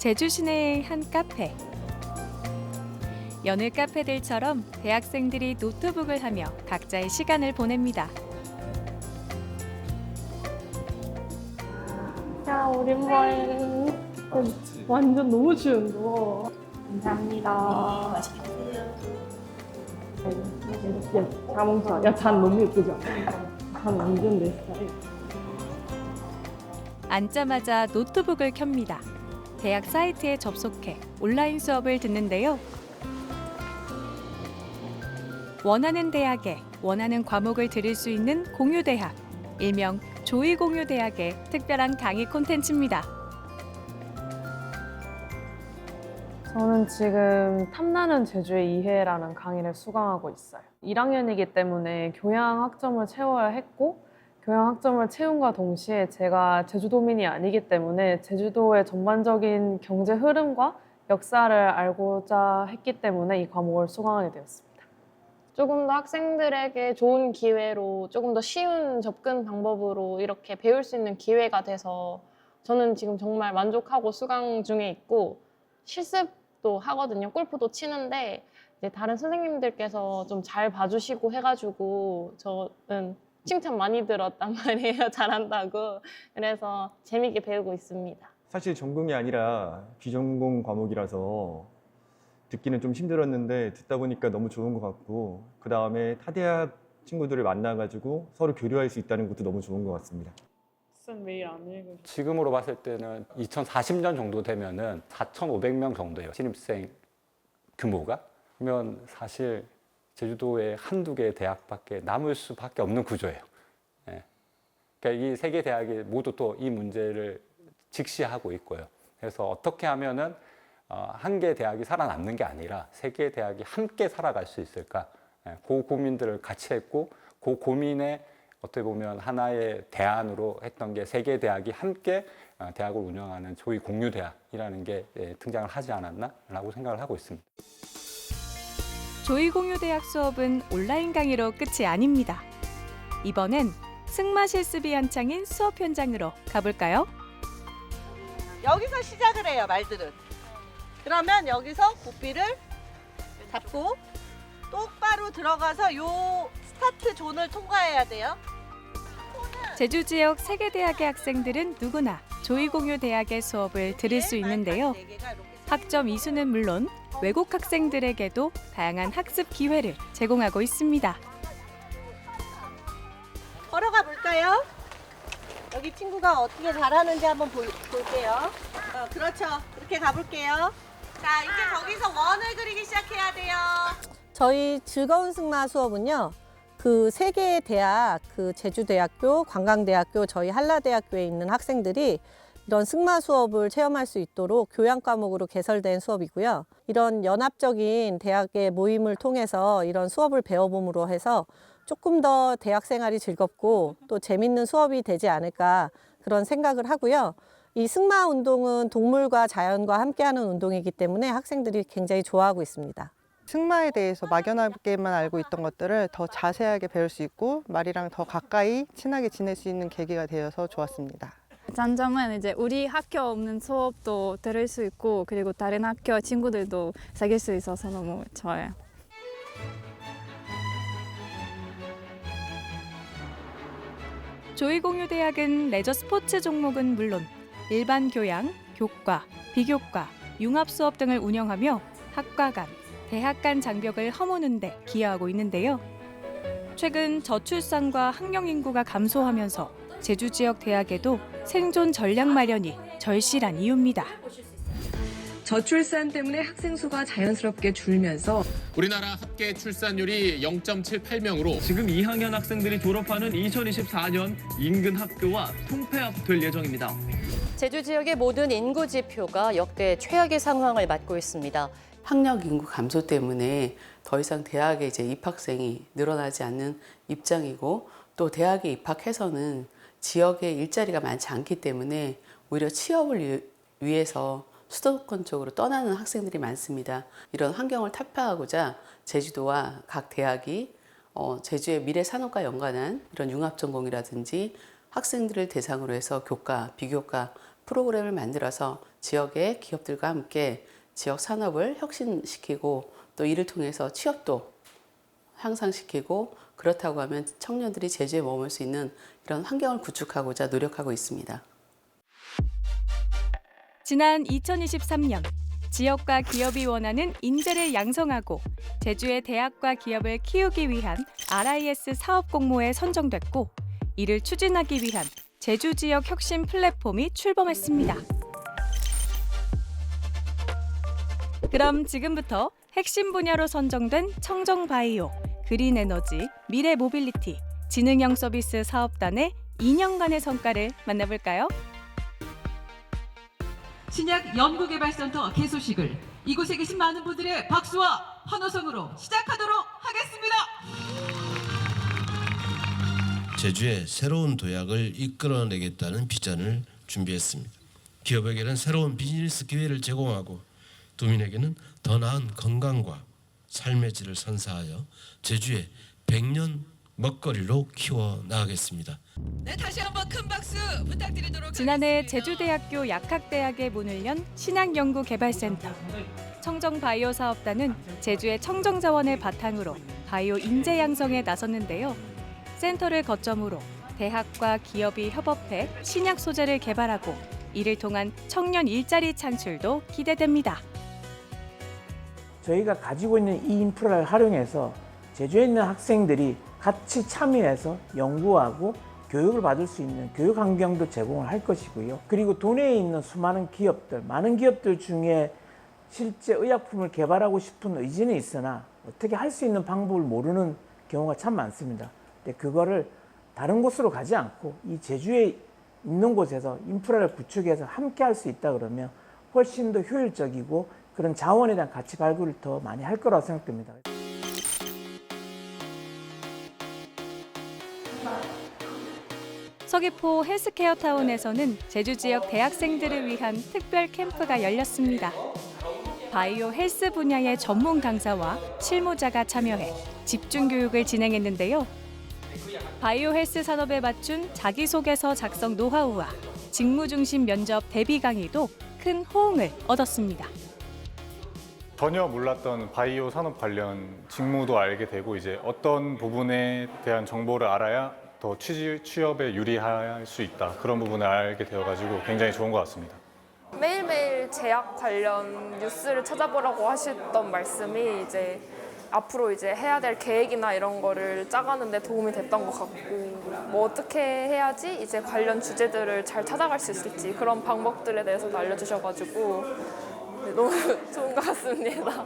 제주 시내의 한 카페. 여느 카페들처럼 대학생들이 노트북을 하며 각자의 시간을 보냅니다. 야, 오랜만에. 완전 너무 추운 거. 감사합니다. 맛있게 드세요. 야, 자몽차. 야, 잔 너무 예쁘죠? 잔 완전 내 스타일. 앉자마자 노트북을 켭니다. 대학 사이트에 접속해 온라인 수업을 듣는데요. 원하는 대학에 원하는 과목을 들을 수 있는 공유대학, 일명 조이공유대학의 특별한 강의 콘텐츠입니다. 저는 지금 탐나는 제주의 이해라는 강의를 수강하고 있어요. 1학년이기 때문에 교양 학점을 채워야 했고, 교양 학점을 채움과 동시에 제가 제주도민이 아니기 때문에 제주도의 전반적인 경제 흐름과 역사를 알고자 했기 때문에 이 과목을 수강하게 되었습니다. 조금 더 학생들에게 좋은 기회로 조금 더 쉬운 접근 방법으로 이렇게 배울 수 있는 기회가 돼서 저는 지금 정말 만족하고 수강 중에 있고 실습도 하거든요. 골프도 치는데 이제 다른 선생님들께서 좀 잘 봐주시고 해가지고 저는 칭찬 많이 들었단 말이에요. 잘한다고. 그래서 재밌게 배우고 있습니다. 사실 전공이 아니라 비전공 과목이라서 듣기는 좀 힘들었는데 듣다 보니까 너무 좋은 것 같고 그 다음에 타대학 친구들을 만나가지고 서로 교류할 수 있다는 것도 너무 좋은 것 같습니다. 쌤 매일 안 읽으세요? 지금으로 봤을 때는 2040년 정도 되면은 4,500명 정도예요. 신입생 규모가. 그러면 사실 제주도에 한두 개 대학밖에 남을 수밖에 없는 구조예요. 예. 그러니까 이 세 개 대학이 모두 또 이 문제를 직시하고 있고요. 그래서 어떻게 하면은 한 개 대학이 살아남는 게 아니라 세 개 대학이 함께 살아갈 수 있을까? 예. 그 고민들을 같이 했고 그 고민에 어떻게 보면 하나의 대안으로 했던 게 세 개 대학이 함께 대학을 운영하는 조이 공유 대학이라는 게 등장을 하지 않았나라고 생각을 하고 있습니다. 조이공유대학 수업은 온라인 강의로 끝이 아닙니다. 이번엔 승마 실습이 한창인 수업 현장으로 가볼까요? 여기서 시작을 해요, 말들은. 그러면 여기서 고삐를 잡고 똑바로 들어가서 요 스타트 존을 통과해야 돼요. 제주 지역 세 개 대학의 학생들은 누구나 조이공유대학의 수업을 들을 수 있는데요. 학점 이수는 물론 외국 학생들에게도 다양한 학습 기회를 제공하고 있습니다. 걸어가 볼까요? 여기 친구가 어떻게 잘하는지 한번 볼게요. 그렇죠. 그렇게 가볼게요. 자, 이제 거기서 원을 그리기 시작해야 돼요. 저희 즐거운 승마 수업은요. 그 세 개의 대학, 그 제주대학교, 관광대학교, 저희 한라대학교에 있는 학생들이 이런 승마 수업을 체험할 수 있도록 교양 과목으로 개설된 수업이고요. 이런 연합적인 대학의 모임을 통해서 이런 수업을 배워봄으로 해서 조금 더 대학 생활이 즐겁고 또 재밌는 수업이 되지 않을까 그런 생각을 하고요. 이 승마 운동은 동물과 자연과 함께하는 운동이기 때문에 학생들이 굉장히 좋아하고 있습니다. 승마에 대해서 막연하게만 알고 있던 것들을 더 자세하게 배울 수 있고 말이랑 더 가까이 친하게 지낼 수 있는 계기가 되어서 좋았습니다. 장점은 이제 우리 학교 없는 수업도 들을 수 있고 그리고 다른 학교 친구들도 사귈 수 있어서 너무 좋아요. 조이공유대학은 레저 스포츠 종목은 물론 일반 교양, 교과, 비교과, 융합 수업 등을 운영하며 학과 간, 대학 간 장벽을 허무는 데 기여하고 있는데요. 최근 저출산과 학령 인구가 감소하면서 제주 지역 대학에도 생존 전략 마련이 절실한 이유입니다. 저출산 때문에 학생 수가 자연스럽게 줄면서 우리나라 합계 출산율이 0.78명으로 지금 2학년 학생들이 졸업하는 2024년 인근 학교와 통폐합될 예정입니다. 제주 지역의 모든 인구 지표가 역대 최악의 상황을 맞고 있습니다. 학령 인구 감소 때문에 더 이상 대학에 이제 입학생이 늘어나지 않는 입장이고 또 대학에 입학해서는 지역에 일자리가 많지 않기 때문에 오히려 취업을 위해서 수도권 쪽으로 떠나는 학생들이 많습니다. 이런 환경을 타파하고자 제주도와 각 대학이 제주의 미래 산업과 연관한 이런 융합 전공이라든지 학생들을 대상으로 해서 교과, 비교과 프로그램을 만들어서 지역의 기업들과 함께 지역 산업을 혁신시키고 또 이를 통해서 취업도 향상시키고 그렇다고 하면 청년들이 제주에 머물 수 있는 이런 환경을 구축하고자 노력하고 있습니다. 지난 2023년 지역과 기업이 원하는 인재를 양성하고 제주의 대학과 기업을 키우기 위한 RIS 사업 공모에 선정됐고 이를 추진하기 위한 제주 지역 혁신 플랫폼이 출범했습니다. 그럼 지금부터 핵심 분야로 선정된 청정바이오, 그린에너지, 미래모빌리티, 지능형 서비스 사업단의 2년간의 성과를 만나볼까요? 신약 연구개발센터 개소식을 이곳에 계신 많은 분들의 박수와 환호성으로 시작하도록 하겠습니다. 제주에 새로운 도약을 이끌어내겠다는 비전을 준비했습니다. 기업에게는 새로운 비즈니스 기회를 제공하고 도민에게는 더 나은 건강과 삶의 질을 선사하여 제주의 100년 먹거리로 키워나가겠습니다. 네, 다시 한번 큰 박수 부탁드리도록 지난해 제주대학교 약학대학에 문을 연 신학연구개발센터. 청정바이오 사업단은 제주의 청정자원을 바탕으로 바이오 인재 양성에 나섰는데요. 센터를 거점으로 대학과 기업이 협업해 신약 소재를 개발하고 이를 통한 청년 일자리 창출도 기대됩니다. 저희가 가지고 있는 이 인프라를 활용해서 제주에 있는 학생들이 같이 참여해서 연구하고 교육을 받을 수 있는 교육 환경도 제공을 할 것이고요. 그리고 도내에 있는 수많은 기업들, 많은 기업들 중에 실제 의약품을 개발하고 싶은 의지는 있으나 어떻게 할 수 있는 방법을 모르는 경우가 참 많습니다. 근데 그거를 다른 곳으로 가지 않고 이 제주에 있는 곳에서 인프라를 구축해서 함께 할 수 있다 그러면 훨씬 더 효율적이고 그런 자원에 대한 가치 발굴을 더 많이 할 거라고 생각됩니다. 서귀포 헬스케어 타운에서는 제주 지역 대학생들을 위한 특별 캠프가 열렸습니다. 바이오 헬스 분야의 전문 강사와 실무자가 참여해 집중 교육을 진행했는데요. 바이오 헬스 산업에 맞춘 자기소개서 작성 노하우와 직무 중심 면접 대비 강의도 큰 호응을 얻었습니다. 전혀 몰랐던 바이오 산업 관련 직무도 알게 되고 이제 어떤 부분에 대한 정보를 알아야 더 취업에 유리할 수 있다. 그런 부분을 알게 되어가지고 굉장히 좋은 것 같습니다. 매일매일 제약 관련 뉴스를 찾아보라고 하셨던 말씀이 이제 앞으로 이제 해야 될 계획이나 이런 거를 짜가는 데 도움이 됐던 것 같고 뭐 어떻게 해야지 이제 관련 주제들을 잘 찾아갈 수 있을지 그런 방법들에 대해서도 알려주셔가지고 네, 너무 좋은 것 같습니다.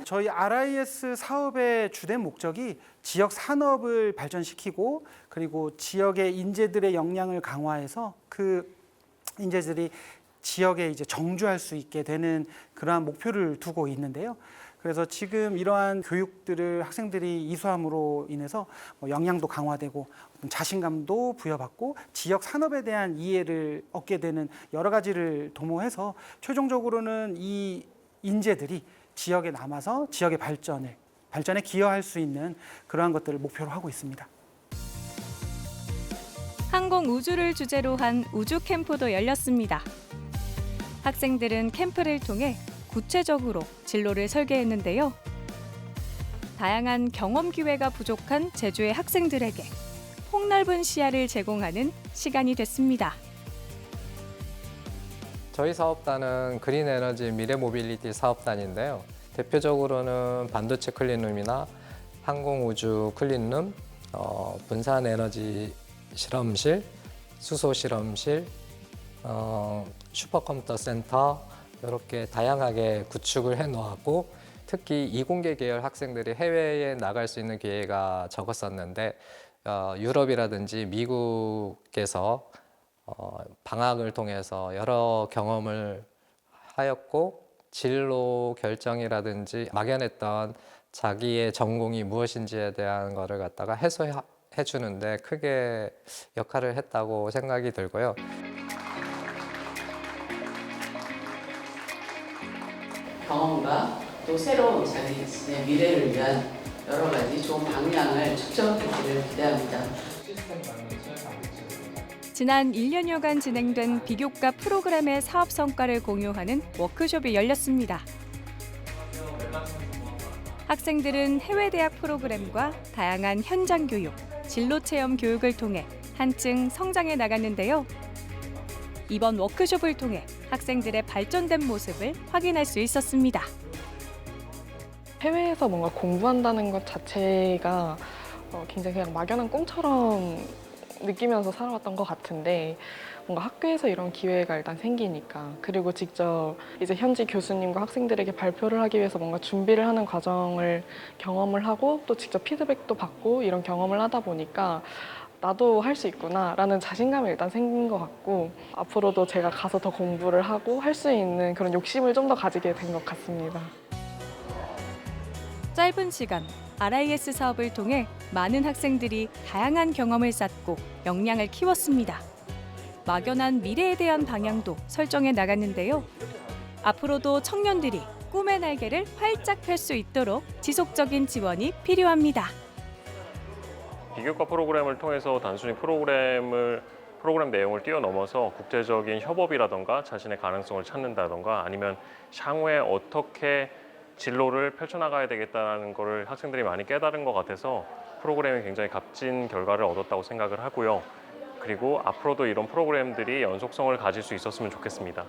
저희 RIS 사업의 주된 목적이 지역 산업을 발전시키고 그리고 지역의 인재들의 역량을 강화해서 그 인재들이 지역에 이제 정주할 수 있게 되는 그러한 목표를 두고 있는데요. 그래서 지금 이러한 교육들을 학생들이 이수함으로 인해서 역량도 강화되고 자신감도 부여받고 지역 산업에 대한 이해를 얻게 되는 여러 가지를 도모해서 최종적으로는 이 인재들이 지역에 남아서 지역의 발전에 기여할 수 있는 그러한 것들을 목표로 하고 있습니다. 항공 우주를 주제로 한 우주 캠프도 열렸습니다. 학생들은 캠프를 통해 구체적으로 진로를 설계했는데요. 다양한 경험 기회가 부족한 제주의 학생들에게 폭넓은 시야를 제공하는 시간이 됐습니다. 저희 사업단은 그린에너지 미래모빌리티 사업단인데요. 대표적으로는 반도체 클린룸이나 항공우주 클린룸, 분산에너지 실험실, 수소 실험실, 슈퍼컴퓨터 센터 이렇게 다양하게 구축을 해놓았고 특히 이공계 계열 학생들이 해외에 나갈 수 있는 기회가 적었었는데 유럽이라든지 미국에서 방학을 통해서 여러 경험을 하였고 진로 결정이라든지 막연했던 자기의 전공이 무엇인지에 대한 거를 갖다가 해소해 주는데 크게 역할을 했다고 생각이 들고요. 경험과 또 새로운 자신의 미래를 위한 여러 가지 좋은 방향을 축적하기를 기대합니다. 지난 1년여간 진행된 비교과 프로그램의 사업 성과를 공유하는 워크숍이 열렸습니다. 학생들은 해외 대학 프로그램과 다양한 현장 교육, 진로 체험 교육을 통해 한층 성장해 나갔는데요. 이번 워크숍을 통해 학생들의 발전된 모습을 확인할 수 있었습니다. 해외에서 뭔가 공부한다는 것 자체가 굉장히 그냥 막연한 꿈처럼 느끼면서 살아왔던 것 같은데 뭔가 학교에서 이런 기회가 일단 생기니까 그리고 직접 이제 현지 교수님과 학생들에게 발표를 하기 위해서 뭔가 준비를 하는 과정을 경험을 하고 또 직접 피드백도 받고 이런 경험을 하다 보니까 나도 할 수 있구나라는 자신감이 일단 생긴 것 같고 앞으로도 제가 가서 더 공부를 하고 할 수 있는 그런 욕심을 좀 더 가지게 된 것 같습니다. 짧은 시간 RIS 사업을 통해 많은 학생들이 다양한 경험을 쌓고 역량을 키웠습니다. 막연한 미래에 대한 방향도 설정해 나갔는데요. 앞으로도 청년들이 꿈의 날개를 활짝 펼 수 있도록 지속적인 지원이 필요합니다. 비교과 프로그램을 통해서 단순히 프로그램 내용을 뛰어넘어서 국제적인 협업이라던가 자신의 가능성을 찾는다던가 아니면 향후에 어떻게 진로를 펼쳐나가야 되겠다는 것을 학생들이 많이 깨달은 것 같아서 프로그램이 굉장히 값진 결과를 얻었다고 생각을 하고요. 그리고 앞으로도 이런 프로그램들이 연속성을 가질 수 있었으면 좋겠습니다.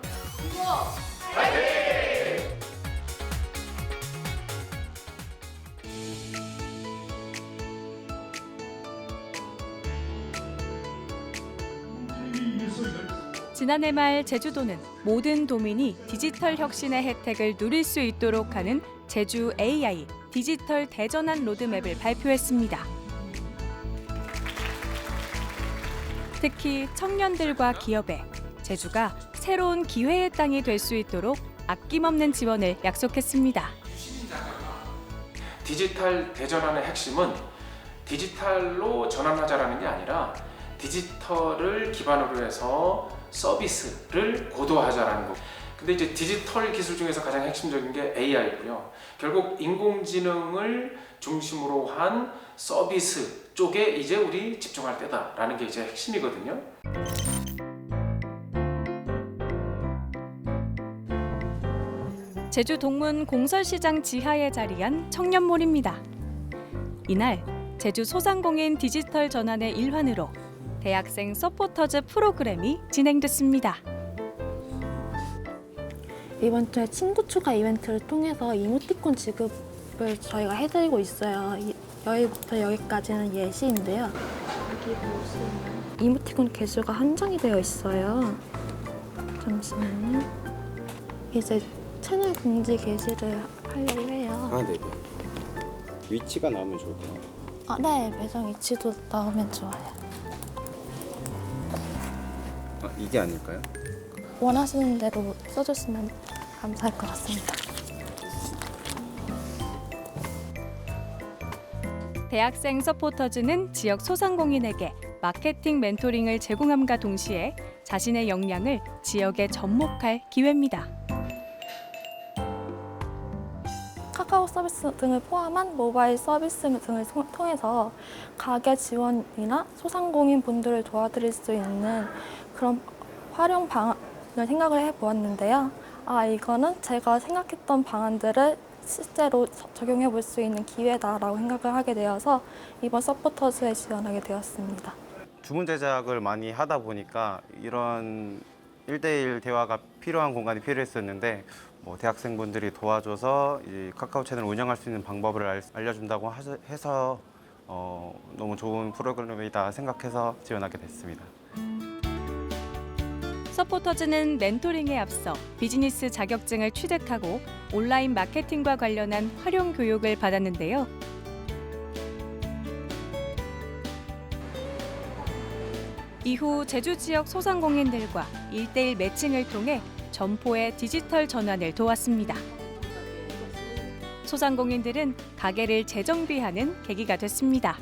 지난해 말 제주도는 모든 도민이 디지털 혁신의 혜택을 누릴 수 있도록 하는 제주 AI 디지털 대전환 로드맵을 발표했습니다. 특히 청년들과 기업에 제주가 새로운 기회의 땅이 될 수 있도록 아낌없는 지원을 약속했습니다. 디지털 대전환의 핵심은 디지털로 전환하자라는 게 아니라 디지털을 기반으로 해서 서비스를 고도화하자라는 거. 근데 이제 디지털 기술 중에서 가장 핵심적인 게 AI고요. 결국 인공지능을 중심으로 한 서비스 쪽에 이제 우리 집중할 때다라는 게 이제 핵심이거든요. 제주 동문 공설시장 지하에 자리한 청년몰입니다. 이날 제주 소상공인 디지털 전환의 일환으로 대학생 서포터즈 프로그램이 진행됐습니다. 이번 주에 친구 추가 이벤트를 통해서 이모티콘 지급을 저희가 해드리고 있어요. 여기부터 여기까지는 예시인데요. 여기 보시면 이모티콘 개수가 한정이 되어 있어요. 잠시만요. 이제 채널 공지 게시를 하려고 해요. 아, 네네. 위치가 나오면 좋을까요? 아, 네. 매장 위치도 나오면 좋아요. 아, 이게 아닐까요? 원하시는 대로 써주시면 감사할 것 같습니다. 대학생 서포터즈는 지역 소상공인에게 마케팅 멘토링을 제공함과 동시에 자신의 역량을 지역에 접목할 기회입니다. 카카오 서비스 등을 포함한 모바일 서비스 등을 통해서 가게 지원이나 소상공인 분들을 도와드릴 수 있는 그런 활용 방안을 생각을 해보았는데요. 이거는 제가 생각했던 방안들을 실제로 적용해 볼 수 있는 기회다라고 생각을 하게 되어서 이번 서포터즈에 지원하게 되었습니다. 주문 제작을 많이 하다 보니까 이런 1대1 대화가 필요한 공간이 필요했었는데 대학생분들이 도와줘서 이 카카오 채널을 운영할 수 있는 방법을 알려준다고 해서 너무 좋은 프로그램이다 생각해서 지원하게 됐습니다. 서포터즈는 멘토링에 앞서 비즈니스 자격증을 취득하고 온라인 마케팅과 관련한 활용 교육을 받았는데요. 이후 제주 지역 소상공인들과 1대1 매칭을 통해 점포의 디지털 전환을 도왔습니다. 소상공인들은 가게를 재정비하는 계기가 됐습니다.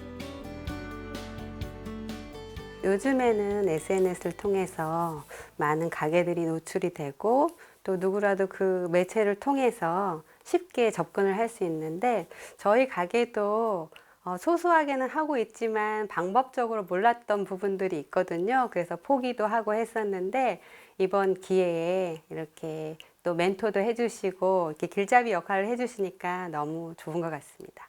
요즘에는 SNS를 통해서 많은 가게들이 노출이 되고 또 누구라도 그 매체를 통해서 쉽게 접근을 할 수 있는데 저희 가게도 소소하게는 하고 있지만 방법적으로 몰랐던 부분들이 있거든요. 그래서 포기도 하고 했었는데 이번 기회에 이렇게 또 멘토도 해주시고 이렇게 길잡이 역할을 해주시니까 너무 좋은 것 같습니다.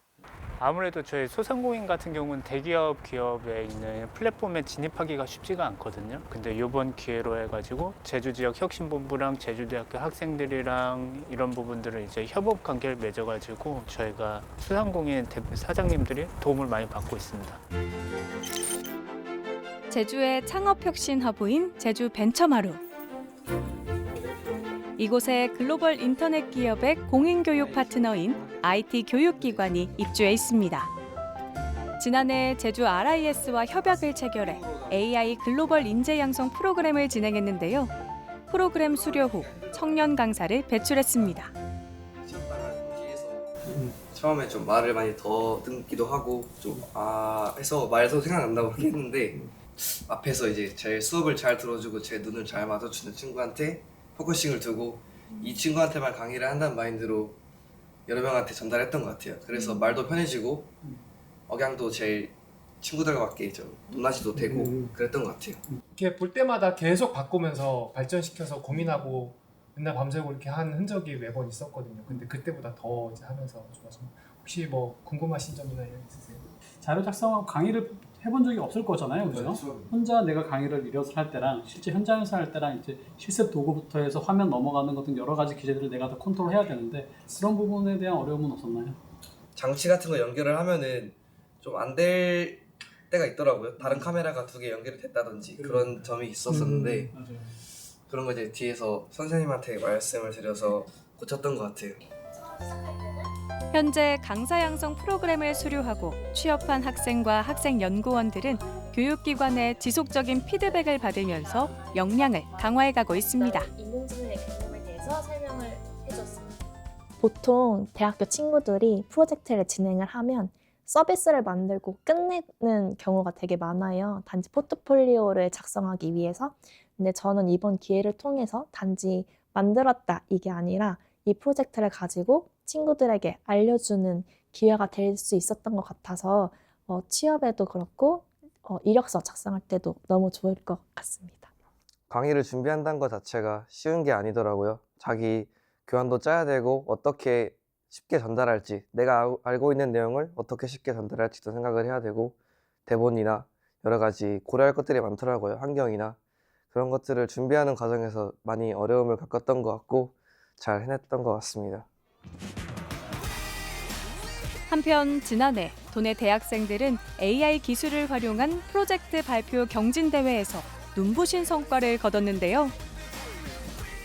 아무래도 저희 소상공인 같은 경우는 대기업, 기업에 있는 플랫폼에 진입하기가 쉽지가 않거든요. 근데 이번 기회로 해가지고 제주지역 혁신본부랑 제주대학교 학생들이랑 이런 부분들을 이제 협업 관계를 맺어가지고 저희가 소상공인 사장님들이 도움을 많이 받고 있습니다. 제주의 창업혁신 허브인 제주 벤처마루. 이곳에 글로벌 인터넷 기업의 공인교육 파트너인 IT 교육기관이 입주해 있습니다. 지난해 제주 RIS와 협약을 체결해 AI 글로벌 인재 양성 프로그램을 진행했는데요. 프로그램 수료 후 청년 강사를 배출했습니다. 처음에 좀 말을 많이 더듬기도 하고 해서 말도 생각난다고 했는데 앞에서 이제 제 수업을 잘 들어주고 제 눈을 잘 맞춰주는 친구한테 포커싱을 두고 이 친구한테만 강의를 한다는 마인드로 여러 명한테 전달했던 것 같아요. 그래서 말도 편해지고 억양도 제 친구들과 맞게 좀 논하지도 되고 그랬던 것 같아요. 이렇게 볼 때마다 계속 바꾸면서 발전시켜서 고민하고 맨날 밤새고 이렇게 한 흔적이 매번 있었거든요. 근데 그때보다 더 이제 하면서 좋아서 혹시 뭐 궁금하신 점이나 이런 게 있으세요? 자료 작성하고 강의를 해본 적이 없을 거잖아요, 그죠? 혼자 내가 강의를 이뤄서 할 때랑 실제 현장에서 할 때랑 이제 실습 도구부터 해서 화면 넘어가는 것 등 여러 가지 기제들을 내가 다 컨트롤해야 되는데 그런 부분에 대한 어려움은 없었나요? 장치 같은 거 연결을 하면은 좀 안 될 때가 있더라고요. 다른 카메라가 2개 연결이 됐다든지 그런 점이 있었었는데 그런 거 이제 뒤에서 선생님한테 말씀을 드려서 고쳤던 것 같아요. 현재 강사 양성 프로그램을 수료하고 취업한 학생과 학생 연구원들은 교육기관의 지속적인 피드백을 받으면서 역량을 강화해가고 있습니다. 인공지능의 개념에 대해서 설명을 해줬습니다. 보통 대학교 친구들이 프로젝트를 진행을 하면 서비스를 만들고 끝내는 경우가 되게 많아요. 단지 포트폴리오를 작성하기 위해서. 근데 저는 이번 기회를 통해서 단지 만들었다 이게 아니라 이 프로젝트를 가지고 친구들에게 알려주는 기회가 될 수 있었던 것 같아서 취업에도 그렇고 이력서 작성할 때도 너무 좋을 것 같습니다. 강의를 준비한다는 것 자체가 쉬운 게 아니더라고요. 자기 교환도 짜야 되고 어떻게 쉽게 전달할지 내가 알고 있는 내용을 어떻게 쉽게 전달할지도 생각을 해야 되고 대본이나 여러 가지 고려할 것들이 많더라고요. 환경이나 그런 것들을 준비하는 과정에서 많이 어려움을 겪었던 것 같고 잘 해냈던 것 같습니다. 한편 지난해 도내 대학생들은 AI 기술을 활용한 프로젝트 발표 경진대회에서 눈부신 성과를 거뒀는데요.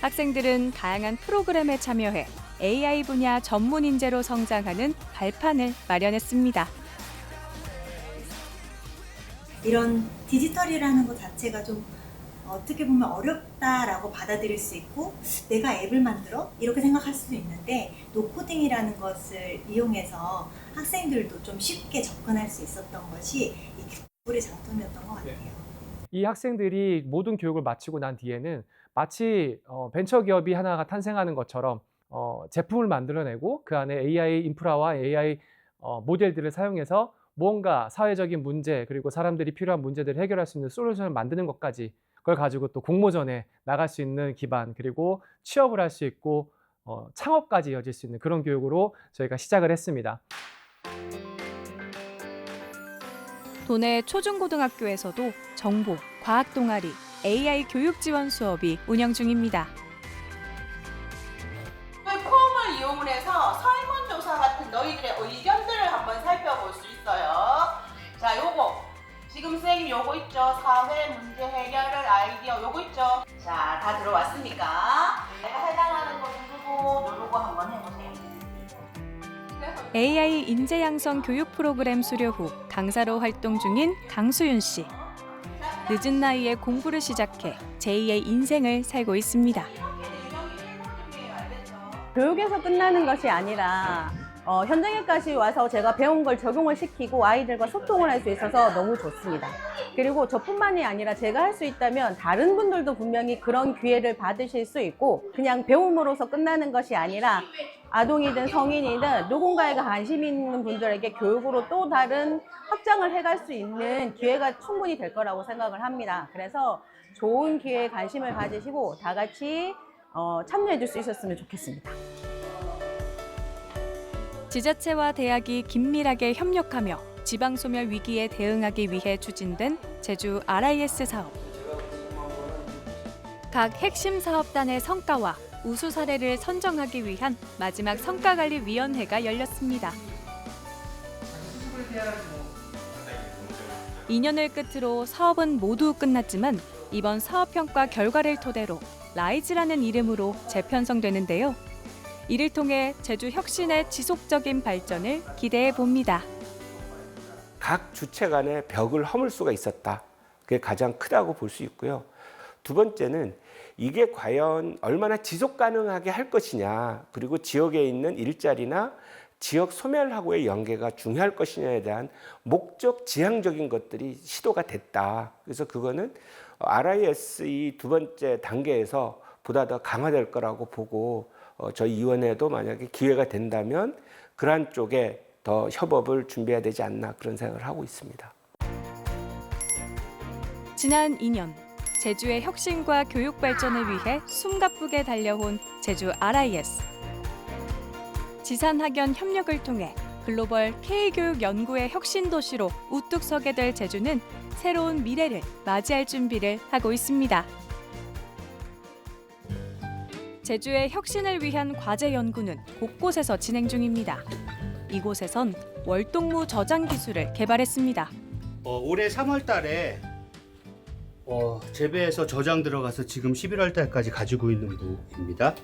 학생들은 다양한 프로그램에 참여해 AI 분야 전문 인재로 성장하는 발판을 마련했습니다. 이런 디지털이라는 것 자체가 좀 어떻게 보면 어렵다라고 받아들일 수 있고 내가 앱을 만들어? 이렇게 생각할 수도 있는데 노코딩이라는 것을 이용해서 학생들도 좀 쉽게 접근할 수 있었던 것이 이 교육의 장점이었던 것 같아요. 이 학생들이 모든 교육을 마치고 난 뒤에는 마치 벤처기업이 하나가 탄생하는 것처럼 제품을 만들어내고 그 안에 AI 인프라와 AI 모델들을 사용해서 무언가 사회적인 문제 그리고 사람들이 필요한 문제들을 해결할 수 있는 솔루션을 만드는 것까지 그걸 가지고 또 공모전에 나갈 수 있는 기반 그리고 취업을 할 수 있고 창업까지 이어질 수 있는 그런 교육으로 저희가 시작을 했습니다. 도내 초중고등학교에서도 정보, 과학 동아리, AI 교육 지원 수업이 운영 중입니다. 폼을 이용을 해서 설문조사 같은 너희들의 의견들을 한번 살펴볼 수 있어요. 자, 요거 지금 선생님 요거 있죠? 사회 문제 해결을 아이디어 요거 있죠? 자, 다 들어왔습니까? 내가 해당하는 거 누르고 한번 해보세요. AI 인재 양성 교육 프로그램 수료 후 강사로 활동 중인 강수윤 씨. 늦은 나이에 공부를 시작해 제2의 인생을 살고 있습니다. 교육에서 끝나는 것이 아니라 현장에까지 와서 제가 배운 걸 적용을 시키고 아이들과 소통을 할 수 있어서 너무 좋습니다. 그리고 저뿐만이 아니라 제가 할 수 있다면 다른 분들도 분명히 그런 기회를 받으실 수 있고 그냥 배움으로서 끝나는 것이 아니라 아동이든 성인이든 누군가에게 관심 있는 분들에게 교육으로 또 다른 확장을 해갈 수 있는 기회가 충분히 될 거라고 생각을 합니다. 그래서 좋은 기회에 관심을 가지시고 다 같이 참여해 줄 수 있었으면 좋겠습니다. 지자체와 대학이 긴밀하게 협력하며 지방소멸 위기에 대응하기 위해 추진된 제주 RIS 사업. 각 핵심 사업단의 성과와 우수 사례를 선정하기 위한 마지막 성과관리위원회가 열렸습니다. 2년을 끝으로 사업은 모두 끝났지만 이번 사업평가 결과를 토대로 라이즈라는 이름으로 재편성되는데요. 이를 통해 제주 혁신의 지속적인 발전을 기대해 봅니다. 각 주체 간의 벽을 허물 수가 있었다. 그게 가장 크다고 볼 수 있고요. 두 번째는 이게 과연 얼마나 지속 가능하게 할 것이냐, 그리고 지역에 있는 일자리나 지역 소멸하고의 연계가 중요할 것이냐에 대한 목적 지향적인 것들이 시도가 됐다. 그래서 그거는 RIS 이 두 번째 단계에서 보다 더 강화될 거라고 보고 저희 위원회도 만약에 기회가 된다면 그러한 쪽에 더 협업을 준비해야 되지 않나 그런 생각을 하고 있습니다. 지난 2년 제주의 혁신과 교육 발전을 위해 숨가쁘게 달려온 제주 RIS. 지산학연 협력을 통해 글로벌 K교육 연구의 혁신 도시로 우뚝 서게 될 제주는 새로운 미래를 맞이할 준비를 하고 있습니다. 제주의 혁신을 위한 과제 연구는 곳곳에서 진행 중입니다. 이곳에선 월동무 저장 기술을 개발했습니다. 올해 3월 달에 재배해서 저장 들어가서 지금 11월 달까지 가지고 있는 무입니다.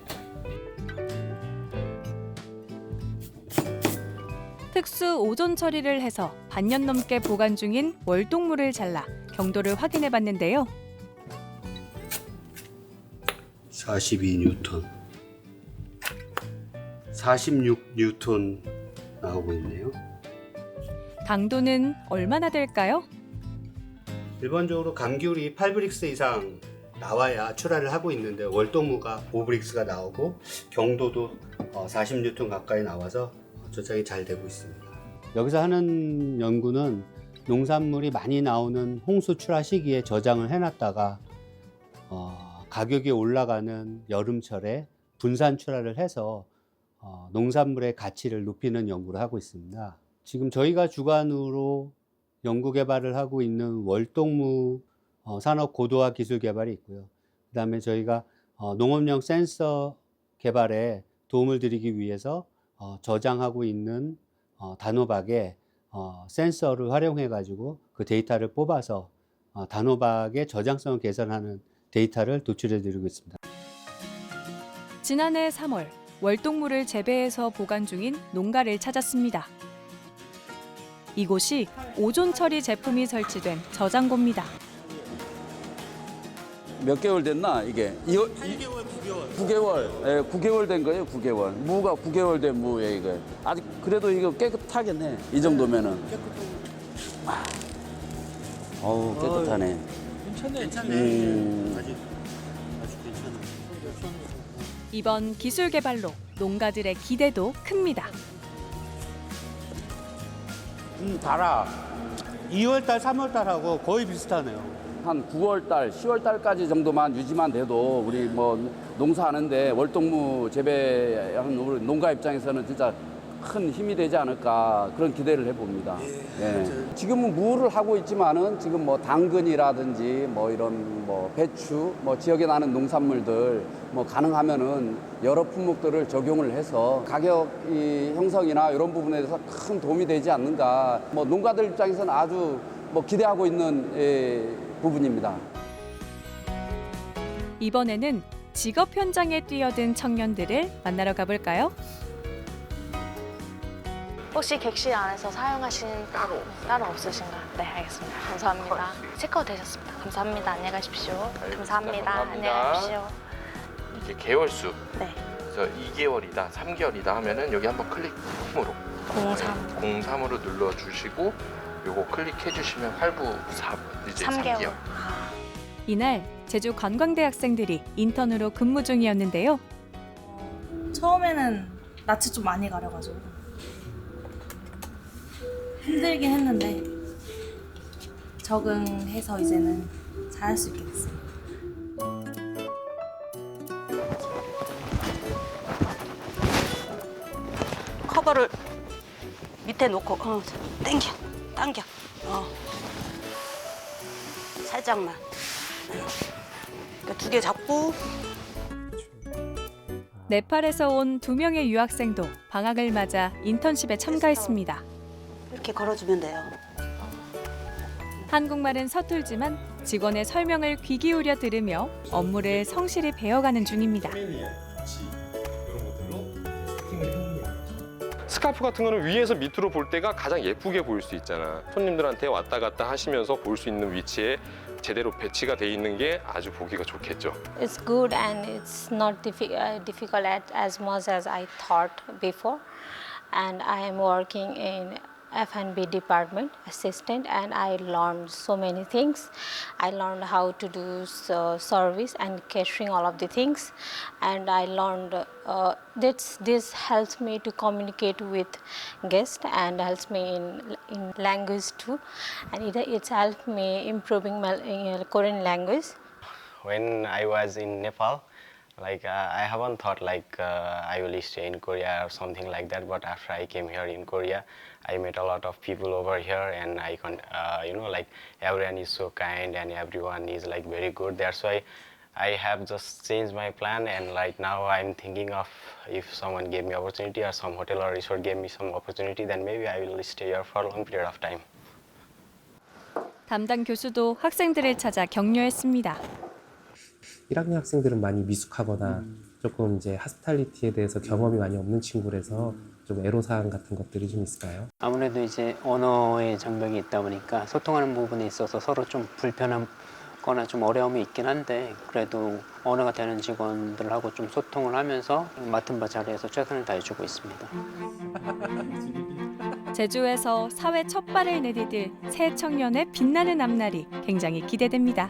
특수 오존 처리를 해서 반년 넘게 보관 중인 월동무를 잘라 경도를 확인해 봤는데요. 42뉴턴, 46뉴턴 나오고 있네요. 강도는 얼마나 될까요? 일반적으로 감귤이 8브릭스 이상 나와야 출하를 하고 있는데 월동무가 5브릭스가 나오고 경도도 40뉴턴 가까이 나와서 저장이 잘 되고 있습니다. 여기서 하는 연구는 농산물이 많이 나오는 홍수 출하 시기에 저장을 해놨다가 가격이 올라가는 여름철에 분산 출하를 해서 농산물의 가치를 높이는 연구를 하고 있습니다. 지금 저희가 주관으로 연구 개발을 하고 있는 월동무 산업 고도화 기술 개발이 있고요. 그다음에 저희가 농업용 센서 개발에 도움을 드리기 위해서 저장하고 있는 단호박에 센서를 활용해 가지고 그 데이터를 뽑아서 단호박의 저장성을 개선하는 데이터를 도출해 드리고 있습니다. 지난해 3월 월동무를 재배해서 보관 중인 농가를 찾았습니다. 이곳이 오존 처리 제품이 설치된 저장고입니다. 몇 개월 됐나 이게? 8개월, 9개월. 9개월. 예, 9개월 된 거예요. 9개월. 무가 9개월 된 무예요 이거. 아직 그래도 이거 깨끗하겠네. 이 정도면은. 어우 깨끗하네. 괜찮네. 아주 괜찮아. 이번 기술 개발로 농가들의 기대도 큽니다. 달아. 2월달, 3월달하고 거의 비슷하네요. 한 9월달, 10월달까지 정도만 유지만 돼도 우리 뭐 농사하는데 월동무 재배하는 우리 농가 입장에서는 진짜 큰 힘이 되지 않을까 그런 기대를 해봅니다. 예. 지금은 무를 하고 있지만은 지금 뭐 당근이라든지 뭐 이런 뭐 배추, 뭐 지역에 나는 농산물들 뭐 가능하면은 여러 품목들을 적용을 해서 가격 형성이나 이런 부분에 대해서 큰 도움이 되지 않는가. 뭐 농가들 입장에서는 아주 뭐 기대하고 있는 부분입니다. 이번에는 직업 현장에 뛰어든 청년들을 만나러 가볼까요? 혹시 객실 안에서 사용하시는 따로 없으신가요? 네, 알겠습니다. 감사합니다. 체크아웃 되셨습니다. 감사합니다. 안녕히 가십시오. 감사합니다. 안녕히 가십시오. 이게 개월수. 네. 그래서 2개월이다, 3개월이다 하면은 여기 한번 클릭 홈으로 03으로 눌러 주시고 요거 클릭해 주시면 할부 3개월. 이날 제주 관광대 학생들이 인턴으로 근무 중이었는데요. 처음에는 낯을 좀 많이 가려가지고 힘들긴 했는데 적응해서 이제는 잘할 수 있게 됐어요. 커버를 밑에 놓고 당겨 살짝만 두 개 잡고 네팔에서 온 2명의 유학생도 방학을 맞아 인턴십에 참가했습니다. 이렇게 걸어주면 돼요. 한국말은 서툴지만 직원의 설명을 귀 기울여 들으며 업무를 성실히 배워가는 중입니다. 스카프 같은 거는 위에서 밑으로 볼 때가 가장 예쁘게 보일 수 있잖아. 손님들한테 왔다 갔다 하시면서 볼 수 있는 위치에 제대로 배치가 돼 있는 게 아주 보기가 좋겠죠. It's good and it's not difficult as much as I thought before. And I am working in F&B department assistant and I learned so many things. I learned how to do service and catering, all of the things, and I learned this helps me to communicate with guests and helps me in language too, and it helped me improving my Korean language. When I was in Nepal, I haven't thought I will stay in Korea or something like that. But after I came here in Korea, I met a lot of people over here, and I everyone is so kind and everyone is very good. That's why I have just changed my plan, and now I'm thinking of if someone gave me opportunity or some hotel or resort gave me some opportunity, then maybe I will stay here for a long period of time. 담당 교수도 학생들을 찾아 격려했습니다. 1학년 학생들은 많이 미숙하거나 조금 이제 하스탈리티에 대해서 경험이 많이 없는 친구라서 좀 애로사항 같은 것들이 좀 있을까요? 아무래도 이제 언어의 장벽이 있다 보니까 소통하는 부분에 있어서 서로 좀 불편하거나 좀 어려움이 있긴 한데 그래도 언어가 되는 직원들하고 좀 소통을 하면서 맡은 바 자리에서 최선을 다해주고 있습니다. 제주에서 사회 첫 발을 내디딜 새 청년의 빛나는 앞날이 굉장히 기대됩니다.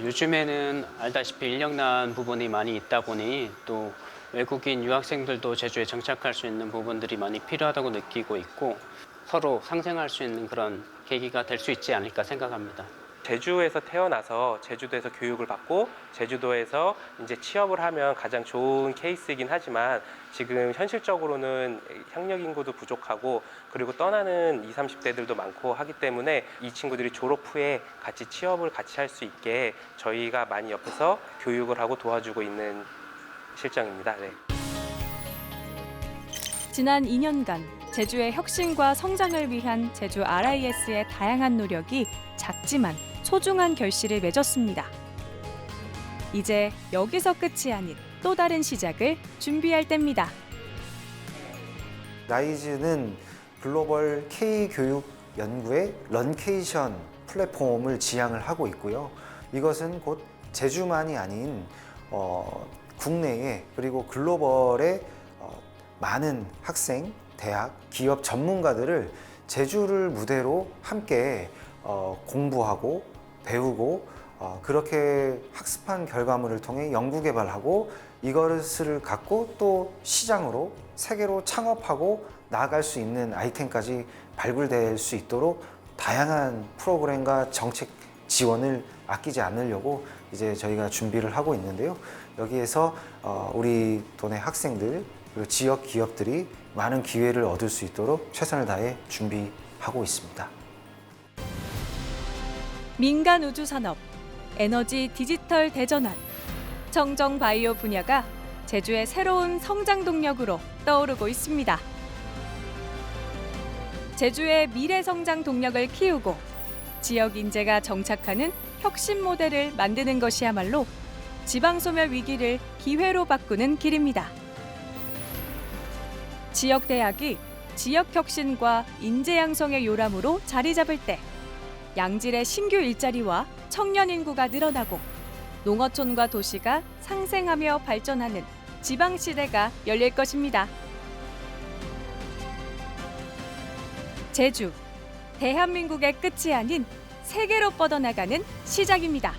요즘에는 알다시피 인력난 부분이 많이 있다 보니 또 외국인 유학생들도 제주에 정착할 수 있는 부분들이 많이 필요하다고 느끼고 있고 서로 상생할 수 있는 그런 계기가 될 수 있지 않을까 생각합니다. 제주에서 태어나서 제주도에서 교육을 받고 제주도에서 이제 취업을 하면 가장 좋은 케이스이긴 하지만 지금 현실적으로는 학력 인구도 부족하고 그리고 떠나는 20, 30대들도 많고 하기 때문에 이 친구들이 졸업 후에 같이 취업을 같이 할 수 있게 저희가 많이 옆에서 교육을 하고 도와주고 있는 실정입니다. 네. 지난 2년간 제주의 혁신과 성장을 위한 제주 RIS의 다양한 노력이 작지만 소중한 결실을 맺었습니다. 이제 여기서 끝이 아닌 또 다른 시작을 준비할 때입니다. 라이즈는 글로벌 K교육 연구의 런케이션 플랫폼을 지향을 하고 있고요. 이것은 곧 제주만이 아닌 국내에 그리고 글로벌의 많은 학생, 대학, 기업 전문가들을 제주를 무대로 함께 공부하고 배우고 그렇게 학습한 결과물을 통해 연구 개발하고 이것을 갖고 또 시장으로 세계로 창업하고 나아갈 수 있는 아이템까지 발굴될 수 있도록 다양한 프로그램과 정책 지원을 아끼지 않으려고 이제 저희가 준비를 하고 있는데요. 여기에서 우리 도내 학생들 그리고 지역 기업들이 많은 기회를 얻을 수 있도록 최선을 다해 준비하고 있습니다. 민간 우주 산업, 에너지 디지털 대전환, 청정 바이오 분야가 제주의 새로운 성장 동력으로 떠오르고 있습니다. 제주의 미래 성장 동력을 키우고 지역 인재가 정착하는 혁신 모델을 만드는 것이야말로 지방 소멸 위기를 기회로 바꾸는 길입니다. 지역 대학이 지역 혁신과 인재 양성의 요람으로 자리 잡을 때 양질의 신규 일자리와 청년 인구가 늘어나고 농어촌과 도시가 상생하며 발전하는 지방 시대가 열릴 것입니다. 제주, 대한민국의 끝이 아닌 세계로 뻗어나가는 시작입니다.